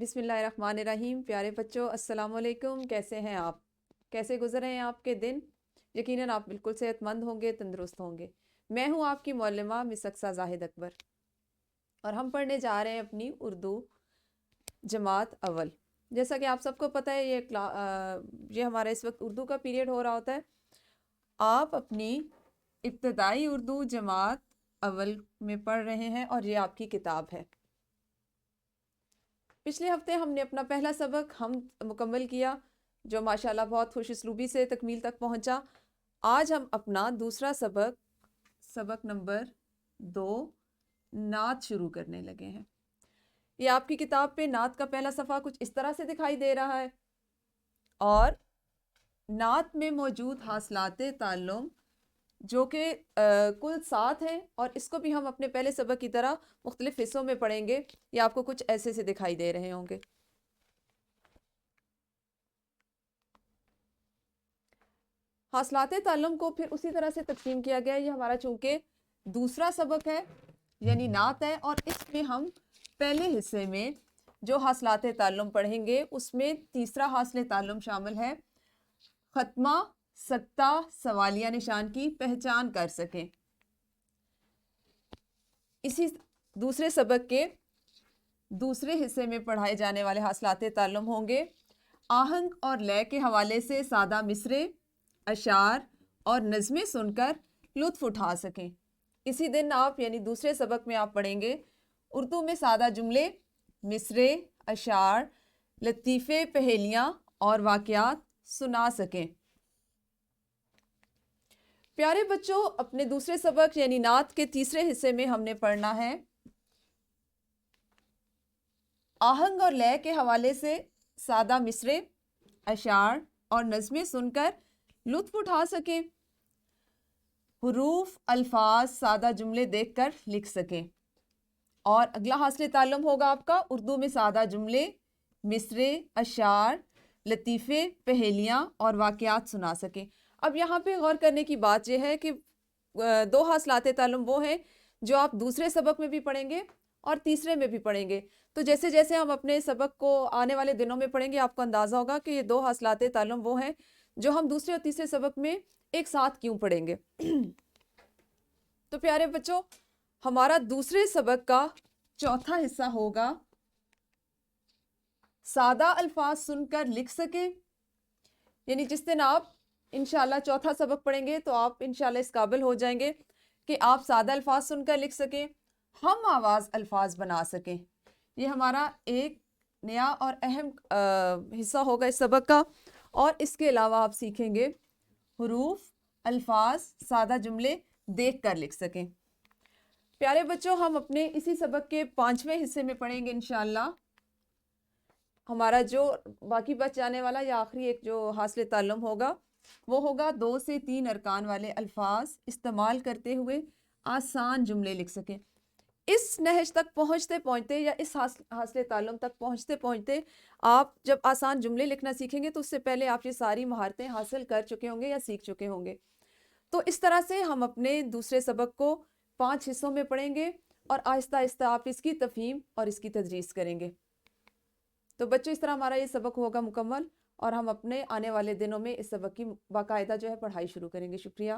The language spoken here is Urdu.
بسم اللہ الرحمن الرحیم۔ پیارے بچوں السلام علیکم، کیسے ہیں آپ؟ کیسے گزر رہے ہیں آپ کے دن؟ یقیناً آپ بالکل صحت مند ہوں گے، تندرست ہوں گے۔ میں ہوں آپ کی معلمہ مس اقصیٰ زاہد اکبر، اور ہم پڑھنے جا رہے ہیں اپنی اردو جماعت اول۔ جیسا کہ آپ سب کو پتہ ہے یہ ہمارا اس وقت اردو کا پیریڈ ہو رہا ہوتا ہے۔ آپ اپنی ابتدائی اردو جماعت اول میں پڑھ رہے ہیں اور یہ آپ کی کتاب ہے۔ پچھلے ہفتے ہم نے اپنا پہلا سبق ہم مکمل کیا، جو ماشاءاللہ بہت خوش اسلوبی سے تکمیل تک پہنچا۔ آج ہم اپنا دوسرا سبق نمبر 2 نعت شروع کرنے لگے ہیں۔ یہ آپ کی کتاب پہ نعت کا پہلا صفحہ کچھ اس طرح سے دکھائی دے رہا ہے، اور نعت میں موجود حاصلات تعلم جو کہ کل 7 ہیں، اور اس کو بھی ہم اپنے پہلے سبق کی طرح مختلف حصوں میں پڑھیں گے۔ یہ آپ کو کچھ ایسے سے دکھائی دے رہے ہوں گے۔ حاصلات تعلم کو پھر اسی طرح سے تقسیم کیا گیا ہے۔ یہ ہمارا چونکہ دوسرا سبق ہے، یعنی نعت ہے، اور اس میں ہم پہلے حصے میں جو حاصلات تعلم پڑھیں گے اس میں تیسرا حاصل تعلم شامل ہے، ختمہ سکتہ سوالیہ نشان کی پہچان کر سکیں۔ اسی دوسرے سبق کے دوسرے حصے میں پڑھائے جانے والے حاصلات تعلم ہوں گے، آہنگ اور لے کے حوالے سے سادہ مصرے، اشعار اور نظمیں سن کر لطف اٹھا سکیں۔ اسی دن آپ یعنی دوسرے سبق میں آپ پڑھیں گے اردو میں سادہ جملے، مصرے، اشعار، لطیفے، پہیلیاں اور واقعات سنا سکیں۔ پیارے بچوں، اپنے دوسرے سبق یعنی نعت کے تیسرے حصے میں ہم نے پڑھنا ہے آہنگ اور لے کے حوالے سے سادہ مصرے، اشعار اور نظمیں سن کر لطف اٹھا سکیں، حروف، الفاظ، سادہ جملے دیکھ کر لکھ سکیں۔ اور اگلا حاصل تعلم ہوگا آپ کا اردو میں سادہ جملے، مصرے، اشعار، لطیفے، پہیلیاں اور واقعات سنا سکیں۔ اب یہاں پہ غور کرنے کی بات یہ ہے کہ 2 حاصلات تعلم وہ ہیں جو آپ دوسرے سبق میں بھی پڑھیں گے اور تیسرے میں بھی پڑھیں گے۔ تو جیسے جیسے ہم اپنے سبق کو آنے والے دنوں میں پڑھیں گے، آپ کو اندازہ ہوگا کہ یہ 2 حاصلات تعلم وہ ہیں جو ہم دوسرے اور تیسرے سبق میں ایک ساتھ کیوں پڑھیں گے۔ تو پیارے بچوں، ہمارا دوسرے سبق کا چوتھا حصہ ہوگا سادہ الفاظ سن کر لکھ سکیں۔ یعنی جس دن آپ انشاءاللہ چوتھا سبق پڑھیں گے تو آپ انشاءاللہ اس قابل ہو جائیں گے کہ آپ سادہ الفاظ سن کر لکھ سکیں، ہم آواز الفاظ بنا سکیں۔ یہ ہمارا ایک نیا اور اہم حصہ ہوگا اس سبق کا، اور اس کے علاوہ آپ سیکھیں گے حروف، الفاظ، سادہ جملے دیکھ کر لکھ سکیں۔ پیارے بچوں، ہم اپنے اسی سبق کے 5ویں حصے میں پڑھیں گے انشاءاللہ۔ ہمارا جو باقی بچ جانے والا یا آخری ایک جو حاصل تعلم ہوگا وہ ہوگا 2 سے 3 ارکان والے الفاظ استعمال کرتے ہوئے آسان جملے لکھ سکیں۔ اس نہج تک پہنچتے پہنچتے یا اس حاصل تعلم تک پہنچتے پہنچتے آپ جب آسان جملے لکھنا سیکھیں گے تو اس سے پہلے آپ یہ ساری مہارتیں حاصل کر چکے ہوں گے یا سیکھ چکے ہوں گے۔ تو اس طرح سے ہم اپنے دوسرے سبق کو 5 حصوں میں پڑھیں گے، اور آہستہ آہستہ آپ اس کی تفہیم اور اس کی تدریس کریں گے۔ تو بچوں، اس طرح ہمارا یہ سبق ہوگا مکمل، اور ہم اپنے آنے والے دنوں میں اس سبق کی باقاعدہ جو ہے پڑھائی شروع کریں گے۔ شکریہ۔